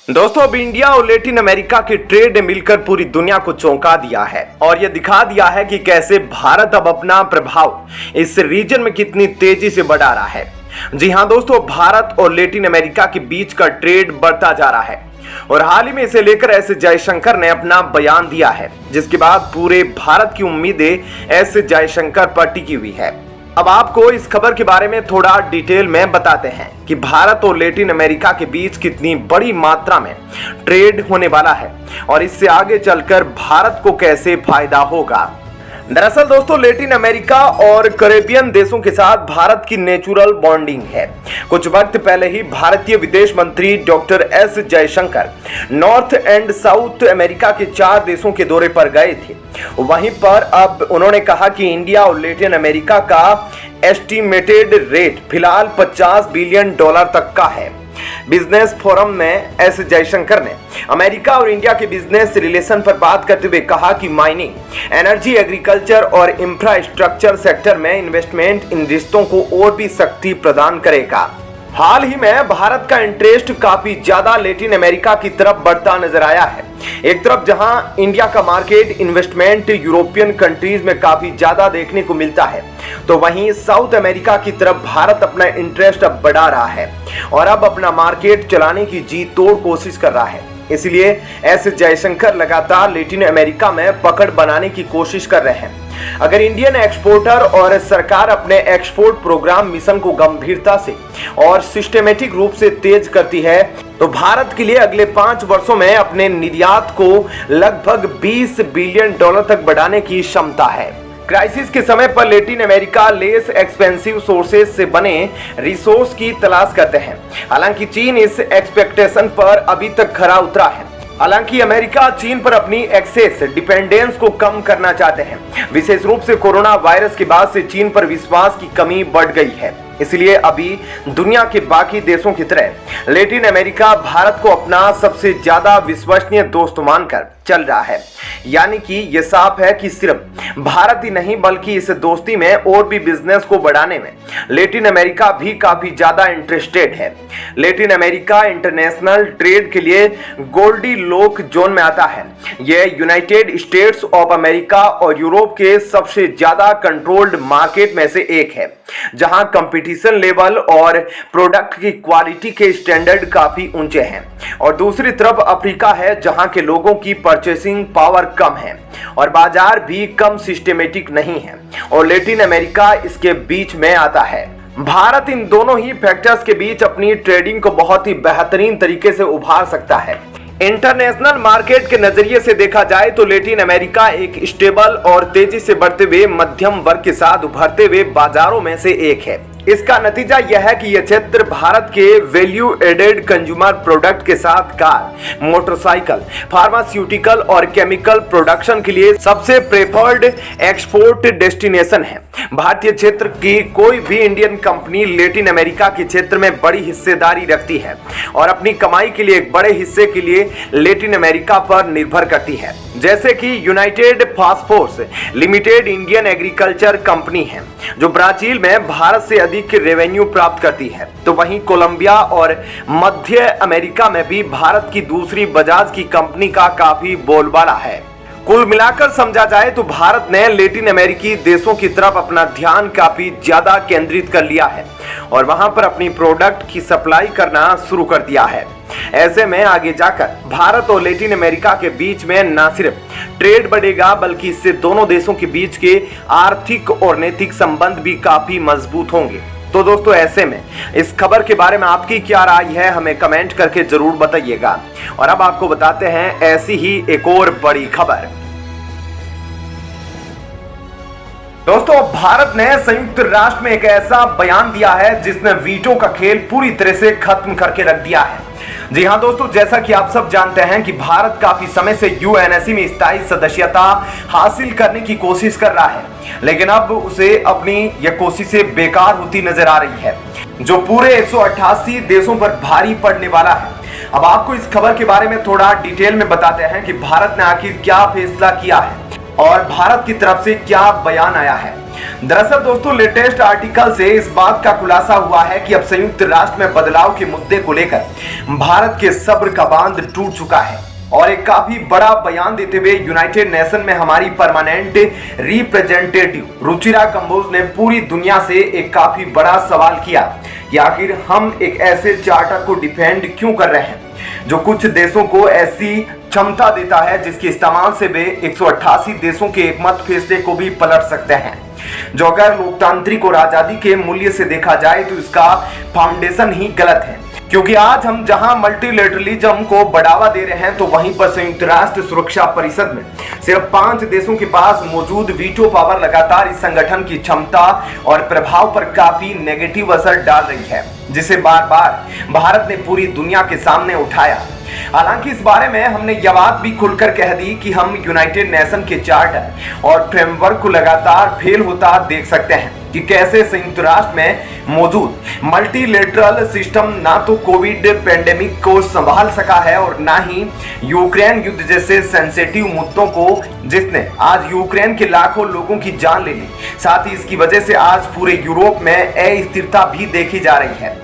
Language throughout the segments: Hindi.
दोस्तों अब इंडिया और लैटिन अमेरिका के ट्रेड ने मिलकर पूरी दुनिया को चौंका दिया है और यह दिखा दिया है कि कैसे भारत अब अपना प्रभाव इस रीजन में कितनी तेजी से बढ़ा रहा है। जी हां दोस्तों, भारत और लैटिन अमेरिका के बीच का ट्रेड बढ़ता जा रहा है और हाल ही में इसे लेकर एस जयशंकर ने अपना बयान दिया है, जिसके बाद पूरे भारत की उम्मीदें एस जयशंकर पर टिकी हुई है। अब आपको इस खबर के बारे में थोड़ा डिटेल में बताते हैं कि भारत और लैटिन अमेरिका के बीच कितनी बड़ी मात्रा में ट्रेड होने वाला है और इससे आगे चलकर भारत को कैसे फायदा होगा। दरअसल दोस्तों, लैटिन अमेरिका और कैरेबियन देशों के साथ भारत की नेचुरल बॉन्डिंग है। कुछ वक्त पहले ही भारतीय विदेश मंत्री doctor S Jaishankar north and south America के 4 देशों के दौरे पर गए थे। वहीं पर अब उन्होंने कहा कि इंडिया और लैटिन अमेरिका का एस्टिमेटेड रेट फिलहाल $50 बिलियन तक का है। बिजनेस फोरम में एस जयशंकर ने अमेरिका और इंडिया के बिजनेस रिलेशन पर बात करते हुए कहा कि माइनिंग, एनर्जी, एग्रीकल्चर और इंफ्रास्ट्रक्चर सेक्टर में इन्वेस्टमेंट इन रिश्तों को और भी शक्ति प्रदान करेगा। हाल ही में भारत का इंटरेस्ट काफी ज्यादा लैटिन अमेरिका की तरफ बढ़ता नजर आया है। एक तरफ जहां इंडिया का मार्केट इन्वेस्टमेंट यूरोपियन कंट्रीज में काफी ज्यादा देखने को मिलता है, तो वहीं साउथ अमेरिका की तरफ भारत अपना इंटरेस्ट अब बढ़ा रहा है और अब अपना मार्केट चलाने की जी तोड़ कोशिश कर रहा है। इसलिए एस जयशंकर लगातार लैटिन अमेरिका में पकड़ बनाने की कोशिश कर रहे हैं। अगर इंडियन एक्सपोर्टर और सरकार अपने एक्सपोर्ट प्रोग्राम मिशन को गंभीरता से और सिस्टमेटिक रूप से तेज करती है, तो भारत के लिए अगले 5 वर्षों में अपने निर्यात को लगभग $20 बिलियन तक बढ़ाने की क्षमता है। क्राइसिस के समय पर Latin America less expensive sources से बने रिसोर्स की तलाश करते हैं। हालांकि चीन इस एक्सपेक्टेशन पर अभी तक खरा उतरा है। हालांकि अमेरिका चीन पर अपनी एक्सेस डिपेंडेंस को कम करना चाहते हैं। विशेष रूप से कोरोना वायरस के बाद से चीन पर विश्वास की कमी बढ़ गई है। इसलिए अभी दुनिया के बाकी देशों की तरह लैटिन अमेरिका भारत को अपना सबसे ज्यादा विश्वसनीय दोस्त मानकर चल रहा है। यानी कि ये साफ है कि सिर्फ भारत ही नहीं बल्कि इस दोस्ती में और भी बिजनेस को बढ़ाने में लैटिन अमेरिका भी काफी ज्यादा इंटरेस्टेड है। लैटिन अमेरिका इंटरनेशनल ट्रेड के लिए गोल्डी लोक जोन में आता है। यह यूनाइटेड स्टेट्स ऑफ अमेरिका और यूरोप के सबसे ज्यादा कंट्रोल्ड मार्केट में से एक है, जहां कंपटीशन लेवल और प्रोडक्ट की क्वालिटी के स्टैंडर्ड काफी ऊंचे हैं। और दूसरी तरफ अफ्रीका है, जहां के लोगों की परचेसिंग पावर कम है और बाजार भी कम सिस्टमेटिक नहीं है, और लैटिन अमेरिका इसके बीच में आता है। भारत इन दोनों ही फैक्टर्स के बीच अपनी ट्रेडिंग को बहुत ही बेहतरीन तरीके से उभार सकता है। इंटरनेशनल मार्केट के नजरिए से देखा जाए तो लैटिन अमेरिका एक स्टेबल और तेजी से बढ़ते हुए मध्यम वर्ग के साथ उभरते हुए बाजारों में से एक है। इसका नतीजा यह है कि यह क्षेत्र भारत के वैल्यू एडेड कंज्यूमर प्रोडक्ट के साथ कार, मोटरसाइकिल, फार्मास्यूटिकल और केमिकल प्रोडक्शन के लिए सबसे प्रेफर्ड एक्सपोर्ट डेस्टिनेशन है। भारतीय क्षेत्र की कोई भी इंडियन कंपनी लैटिन अमेरिका के क्षेत्र में बड़ी हिस्सेदारी रखती है और अपनी कमाई के लिए एक बड़े हिस्से के लिए लैटिन अमेरिका पर निर्भर करती है। जैसे कि United phosphorus limited Indian agriculture company है, जो ब्राजील में भारत से अधिक रेवेन्यू प्राप्त करती है। तो वहीं कोलंबिया और मध्य अमेरिका में भी भारत की दूसरी बजाज की कंपनी का काफी बोलबाला है। कुल मिलाकर समझा जाए तो भारत ने लैटिन अमेरिकी देशों की तरफ अपना ध्यान काफी ज्यादा केंद्रित कर लिया है और वहां पर अपनी प्रोडक्ट की सप्लाई करना शुरू कर दिया है। ऐसे में आगे जाकर भारत और लैटिन अमेरिका के बीच में न सिर्फ ट्रेड बढ़ेगा, बल्कि इससे दोनों देशों के बीच के आर्थिक और नैतिक संबंध भी काफी मजबूत होंगे। तो दोस्तों, ऐसे में इस खबर के बारे में आपकी क्या राय है, हमें कमेंट करके जरूर बताइएगा। और अब आपको बताते हैं ऐसी ही एक और बड़ी खबर। दोस्तों, भारत ने संयुक्त राष्ट्र में एक ऐसा बयान दिया है जिसने वीटो का खेल पूरी तरह से खत्म करके रख दिया है। जी हां दोस्तों, जैसा कि आप सब जानते हैं कि भारत काफी समय से यूएनएससी में स्थायी सदस्यता हासिल करने की कोशिश कर रहा है, लेकिन अब उसे अपनी यह कोशिशें बेकार होती नजर आ रही है, जो पूरे 188 देशों पर भारी पड़ने वाला है। अब आपको इस खबर के बारे में थोड़ा डिटेल में बताते हैं कि भारत ने आखिर क्या फैसला किया है और भारत की तरफ से क्या बयान आया है। दरअसल दोस्तों, लेटेस्ट आर्टिकल से इस बात का खुलासा हुआ है कि अब संयुक्त राष्ट्र में बदलाव के मुद्दे को लेकर भारत के सब्र का बांध टूट चुका है। और एक काफी बड़ा बयान देते हुए यूनाइटेड नेशन में हमारी परमानेंट रिप्रेजेंटेटिव रुचिरा कंबोज ने पूरी दुनिया से एक काफी बड़ा सवाल किया कि आखिर हम एक ऐसे चार्टर को डिफेंड क्यों कर रहे हैं जो कुछ देशों को ऐसी क्षमता देता है जिसके इस्तेमाल से वे 188 देशों के एकमत फैसले को भी पलट सकते हैं, जो अगर लोकतांत्रिक और आजादी के मूल्य से देखा जाए तो इसका फाउंडेशन ही गलत है। क्योंकि आज हम जहां मल्टीलेटरलिज्म को बढ़ावा दे रहे हैं तो वहीं पर संयुक्त राष्ट्र सुरक्षा परिषद में सिर्फ 5 देशों के पास मौजूद वीटो पावर लगातार इस संगठन की क्षमता और प्रभाव पर काफी नेगेटिव असर डाल रही है, जिसे बार बार भारत ने पूरी दुनिया के सामने उठाया। हालांकि इस बारे में हमने यह बात भी खुलकर कह दी कि हम यूनाइटेड नेशन के चार्टर और फ्रेमवर्क को लगातार फेल होता देख सकते हैं कि कैसे संयुक्त राष्ट्र में मौजूद मल्टीलेटरल सिस्टम ना तो कोविड पेंडेमिक को संभाल सका है और ना ही यूक्रेन युद्ध जैसे सेंसिटिव मुद्दों को, जिसने आज यूक्रेन के लाखों लोगों की जान ले ली। साथ ही इसकी वजह से आज पूरे यूरोप में अस्थिरता भी देखी जा रही है।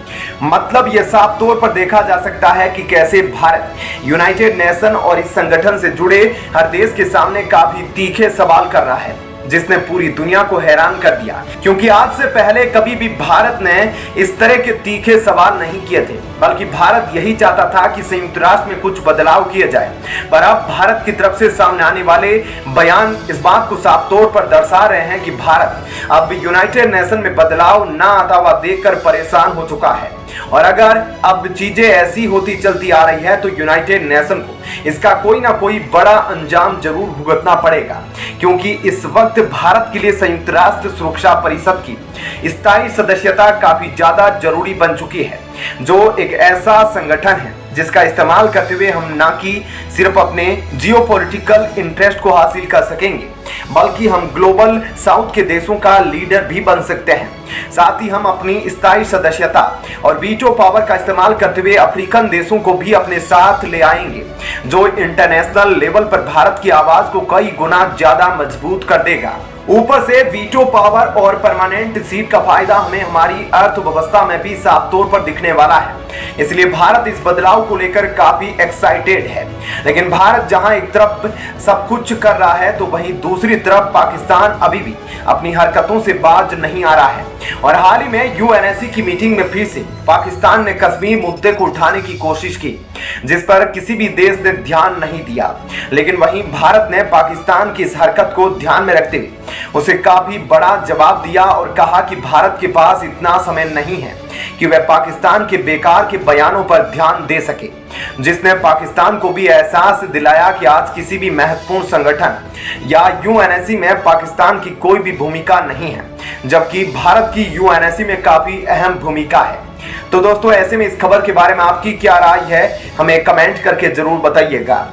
मतलब यह साफ तौर पर देखा जा सकता है कि कैसे भारत यूनाइटेड नेशन और इस संगठन से जुड़े हर देश के सामने काफी तीखे सवाल कर रहा है, जिसने पूरी दुनिया को हैरान कर दिया। क्योंकि आज से पहले कभी भी भारत ने इस तरह के तीखे सवाल नहीं किए थे, बल्कि भारत यही चाहता था कि संयुक्त राष्ट्र में कुछ बदलाव किए जाए। पर अब भारत की तरफ से सामने आने वाले बयान इस बात को साफ तौर पर दर्शा रहे हैं कि भारत अब यूनाइटेड नेशन में बदलाव ना आता हुआ देखकर परेशान हो चुका है। और अगर अब चीजें ऐसी होती चलती आ रही है तो यूनाइटेड नेशन को इसका कोई ना कोई बड़ा अंजाम जरूर भुगतना पड़ेगा, क्योंकि इस वक्त भारत के लिए संयुक्त राष्ट्र सुरक्षा परिषद की स्थायी सदस्यता काफी ज्यादा जरूरी बन चुकी है, जो एक ऐसा संगठन है जिसका इस्तेमाल करते हुए हम ना कि सिर्फ अपने जियोपॉलिटिकल इंटरेस्ट को हासिल कर सकेंगे, बल्कि हम ग्लोबल साउथ के देशों का लीडर भी बन सकते हैं। साथ ही हम अपनी स्थायी सदस्यता और वीटो पावर का इस्तेमाल करते हुए अफ्रीकन देशों को भी अपने साथ ले आएंगे, जो इंटरनेशनल लेवल पर भारत की आवाज को कई गुना ज्यादा मजबूत कर देगा। ऊपर से वीटो पावर और परमानेंट सीट का फायदा हमें हमारी अर्थव्यवस्था में भी साफ तौर पर दिखने वाला है। इसलिए भारत इस बदलाव को लेकर काफी एक्साइटेड है। लेकिन भारत जहां एक तरफ सब कुछ कर रहा है तो वहीं दूसरी तरफ पाकिस्तान अभी भी अपनी हरकतों से बाज नहीं आ रहा है। और हाल ही में यूएनएससी की मीटिंग में फिर से पाकिस्तान ने कश्मीर मुद्दे को उठाने की कोशिश की, जिस पर किसी भी देश ने ध्यान नहीं दिया। लेकिन वहीं भारत ने पाकिस्तान की इस हरकत को ध्यान में रखते हुए उसे काफी बड़ा जवाब दिया और कहा कि भारत के पास इतना समय नहीं है कि वह पाकिस्तान के बेकार के बयानों पर ध्यान दे सके, जिसने पाकिस्तान को भी एहसास दिलाया कि आज किसी भी महत्वपूर्ण संगठन या यूएनएससी में पाकिस्तान की कोई भी भूमिका नहीं है, जबकि भारत की यूएनएससी में काफी अहम भूमिका है। तो दोस्तों, ऐसे में इस खबर के बारे में आपकी क्या राय है, हमें कमेंट करके जरूर बताइएगा।